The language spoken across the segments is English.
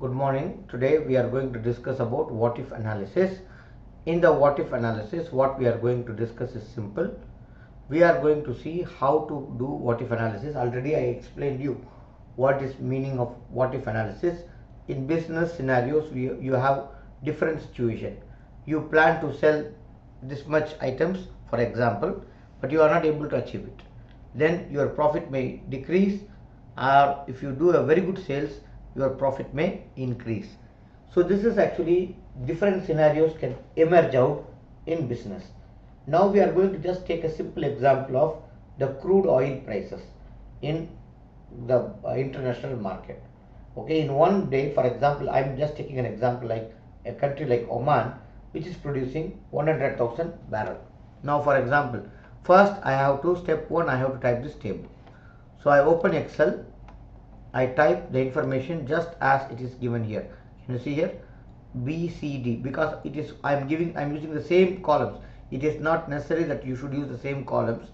Good morning. Today we are going to discuss about what if analysis. In the what if analysis, what we are going to discuss is simple. We are going to see how to do what if analysis. Already I explained you what is meaning of what if analysis. In business scenarios, you have different situation. You plan to sell this much items, for example, but you are not able to achieve it. Then your profit may decrease, or if you do a very good sales, your profit may increase. So this is actually different scenarios can emerge out in business. Now we are going to just take a simple example of the crude oil prices in the international market. Okay, in one day, for example, I am just taking an example like a country like Oman, which is producing 100,000 barrel. Now for example, first I have to step 1, I have to type this table. So I open Excel, I type the information just as it is given here. Can you see here? BCD, because it is I'm using the same columns. It is not necessary that you should use the same columns.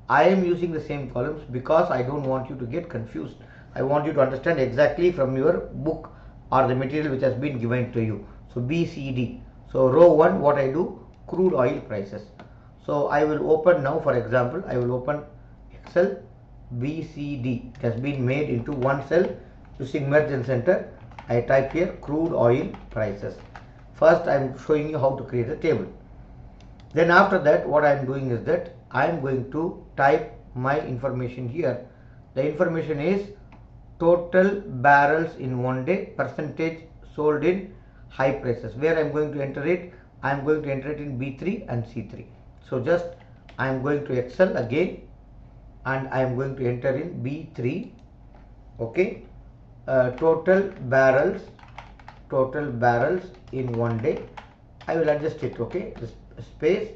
I am using the same columns because I don't want you to get confused. I want you to understand exactly from your book or the material which has been given to you. So BCD. So row 1, what I do, crude oil prices. So I will open now, for example, I will open Excel. BCD, it has been made into one cell using merge and center. I type here crude oil prices. First I am showing you how to create a table. Then after that, what I am doing is that I am going to type my information here. The information is total barrels in one day, percentage sold in high prices. Where I am going to enter it, I am going to enter it in B3 and C3. So just I am going to Excel again, and I am going to enter in B3. Okay, total barrels in one day. I will adjust it. Okay, this space.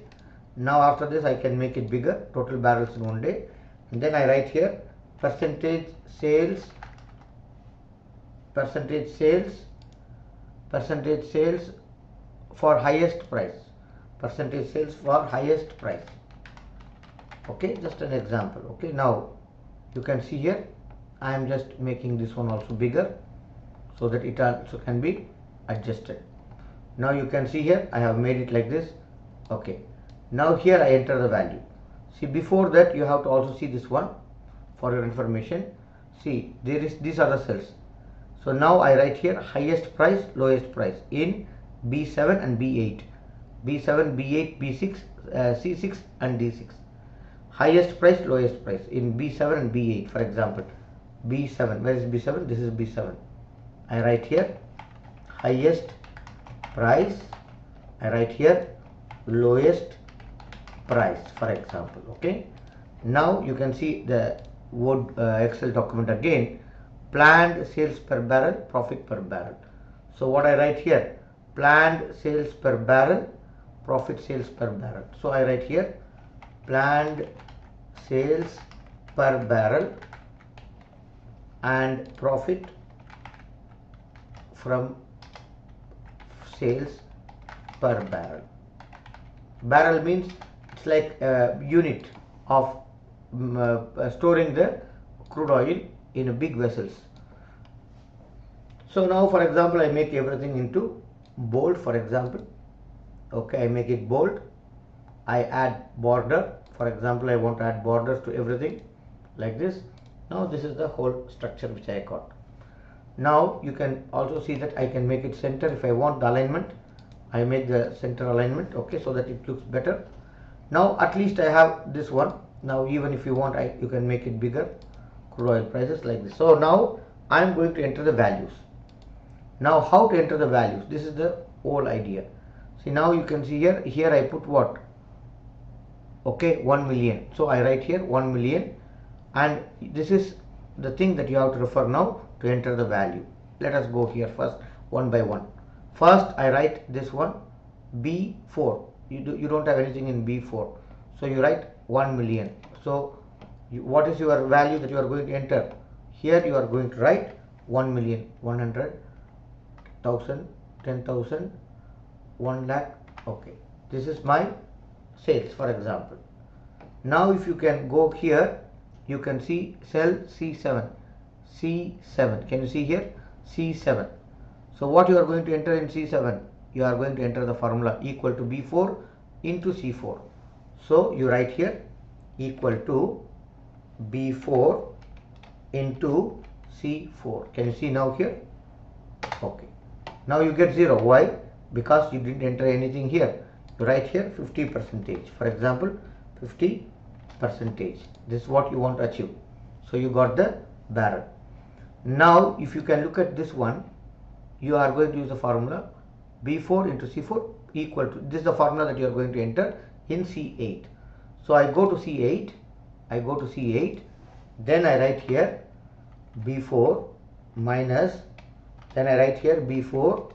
Now after this I can make it bigger, total barrels in one day, and then I write here percentage sales for highest price, percentage sales for highest price. Okay, just an example. Okay, now you can see here I am just making this one also bigger so that it also can be adjusted. Now you can see here I have made it like this. Okay, now here I enter the value. See, before that you have to also see this one for your information. See, these are the cells. So now I write here highest price, lowest price in B7 and B8, B7, B8, B6, C6 and D6. Highest price, lowest price in B7 and B8. For example, B7, where is B7? This is B7. I write here highest price, I write here lowest price, for example. Okay, now you can see the Word Excel document again, planned sales per barrel, profit per barrel. So what I write here, planned sales per barrel, profit sales per barrel. So I write here planned sales per barrel and profit from sales per barrel. Barrel means it's like a unit of storing the crude oil in a big vessels. So now for example I make everything into bold, for example. Okay, I make it bold. I add border. For example, I want to add borders to everything like this. Now this is the whole structure which I got. Now you can also see that I can make it center. If I want the alignment, I make the center alignment. Okay, so that it looks better. Now at least I have this one. Now even if you want, you can make it bigger. Crude oil prices like this. So now I am going to enter the values. Now how to enter the values? This is the whole idea. See, now you can see here I put what? Okay, 1 million. So I write here 1 million, and this is the thing that you have to refer now to enter the value. Let us go here first one by one. First I write this one B4. You don't have anything in B4, so you write 1 million. So what is your value that you are going to enter? Here you are going to write 1 million, 100,000, 10,000, 1 lakh. Okay, this is my sales, for example. Now if you can go here, you can see cell C7. C7, can you see here? C7. So what you are going to enter in C7? You are going to enter the formula equal to B4 into C4. So you write here equal to B4 into C4. Can you see now here? Okay. Now you get 0. Why? Because you didn't enter anything here. You write here 50%. For example, 50%. This is what you want to achieve. So you got the barrel. Now if you can look at this one, you are going to use the formula B4 into C4 equal to, this is the formula that you are going to enter in C8. So I go to C8, then I write here B4 minus, then I write here B4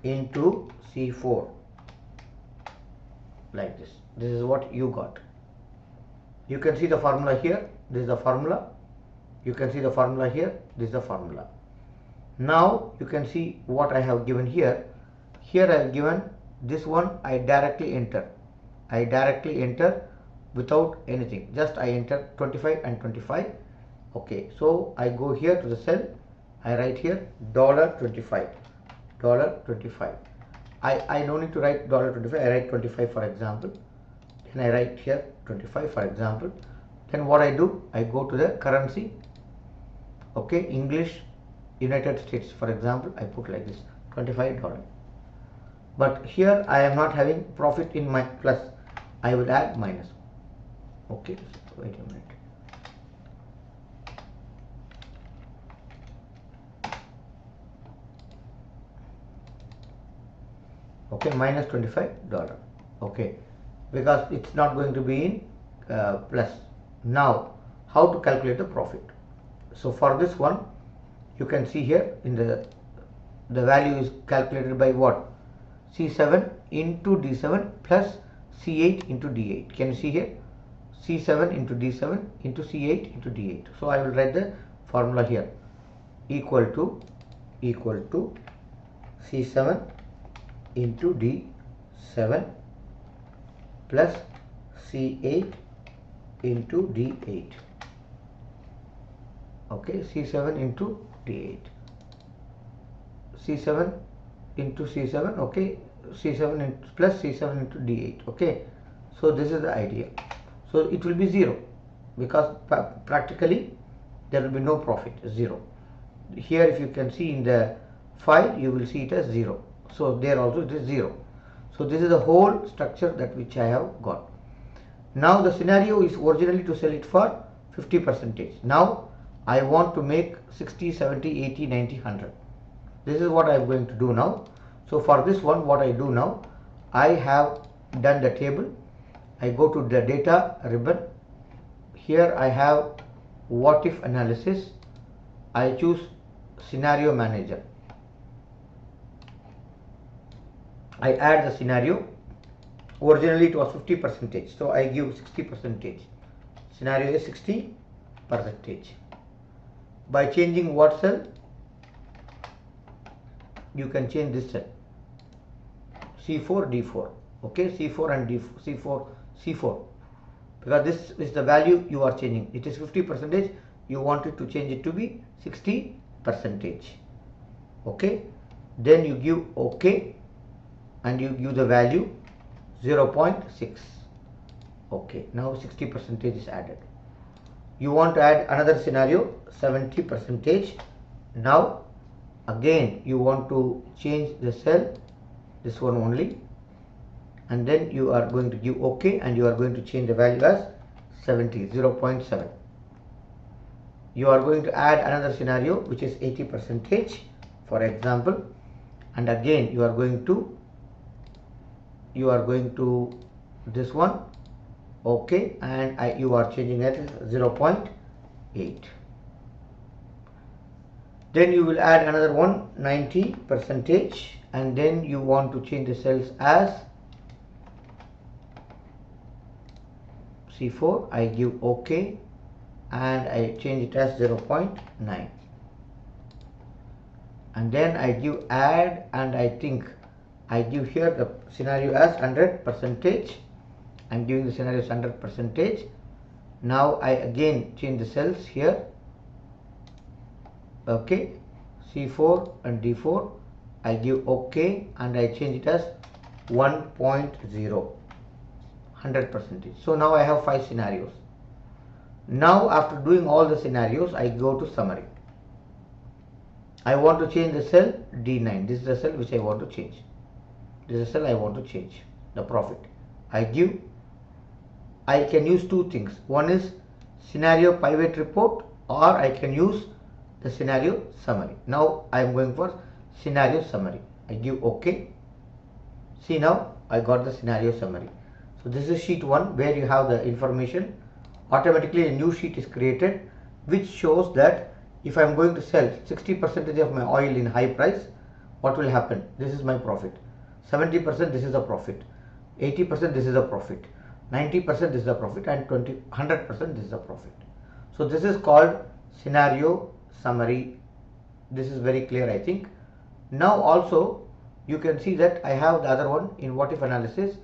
into C4, like this. This is what you got. You can see the formula here, this is the formula. You can see the formula here, this is the formula. Now you can see what I have given here. Here I have given this one, I directly enter without anything, just I enter 25 and 25. Okay, so I go here to the cell, I write here $25. I no need to write $25, I write 25 for example. Then I write here 25 for example. Then what I do, I go to the currency. Okay, English United States for example, I put like this $25. But here I am not having profit in my plus, I will add minus. Okay, wait a minute. Okay, minus $25. Okay, because it's not going to be in plus. Now how to calculate the profit? So for this one, you can see here in the value is calculated by what? C7 into D7 plus C8 into D8. Can you see here? C7 into D7 into C8 into D8. So I will write the formula here equal to C7 into D7 plus C8 into D8. Okay, C7 into D8. C7 into C7, okay, C7 into plus C7 into D8. Okay, so this is the idea. So it will be 0 because practically there will be no profit, 0. Here if you can see in the file, you will see it as 0. So there also it is 0. So this is the whole structure that which I have got. Now the scenario is originally to sell it for 50%. Now I want to make 60, 70, 80, 90, 100. This is what I am going to do now. So for this one, what I do now, I have done the table. I go to the data ribbon. Here I have what if analysis. I choose scenario manager. I add the scenario. Originally it was 50%, so I give 60%. Scenario is 60%. By changing what cell? You can change this cell. C4, D4. Okay, C4 and D4, C4. Because this is the value you are changing. It is 50%. You want it to change it to be 60%. Okay. Then you give OK and you give the value 0.6. Okay. Now 60% is added. You want to add another scenario, 70%. Now again you want to change the cell, this one only, and then you are going to give OK and you are going to change the value as 70, 0.7. You are going to add another scenario which is 80%, for example, and again you are going to this one OK, and you are changing it 0.8. Then you will add another one, 90%, and then you want to change the cells as C4. I give OK and I change it as 0.9, and then I give add, and I think I give here the scenario as 100%. I'm giving the scenario as 100%. Now I again change the cells here. Okay, C4 and D4, I give OK and I change it as 1.0, 100%. So now I have 5 scenarios. Now after doing all the scenarios, I go to summary. I want to change the cell D9. This is the cell which I want to change. This is the cell I want to change, the profit. I can use two things. One is scenario pivot report, or I can use the scenario summary. Now I am going for scenario summary. I give OK. See, now I got the scenario summary. So this is sheet 1 where you have the information. Automatically a new sheet is created which shows that if I am going to sell 60% of my oil in high price, what will happen? This is my profit. 70% this is the profit. 80% this is the profit. 90% this is the profit, and 100% this is the profit. So this is called scenario summary. This is very clear, I think. Now also you can see that I have the other one in what if analysis,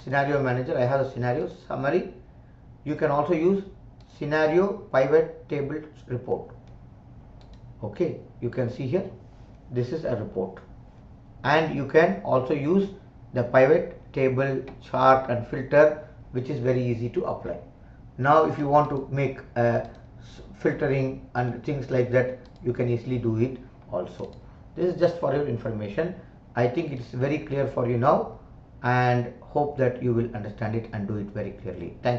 scenario manager. I have a scenario summary. You can also use scenario pivot table report. Okay, you can see here this is a report, and you can also use the pivot table chart and filter, which is very easy to apply. Now if you want to make filtering and things like that, you can easily do it also. This is just for your information. I think it's very clear for you now, and hope that you will understand it and do it very clearly. Thank you.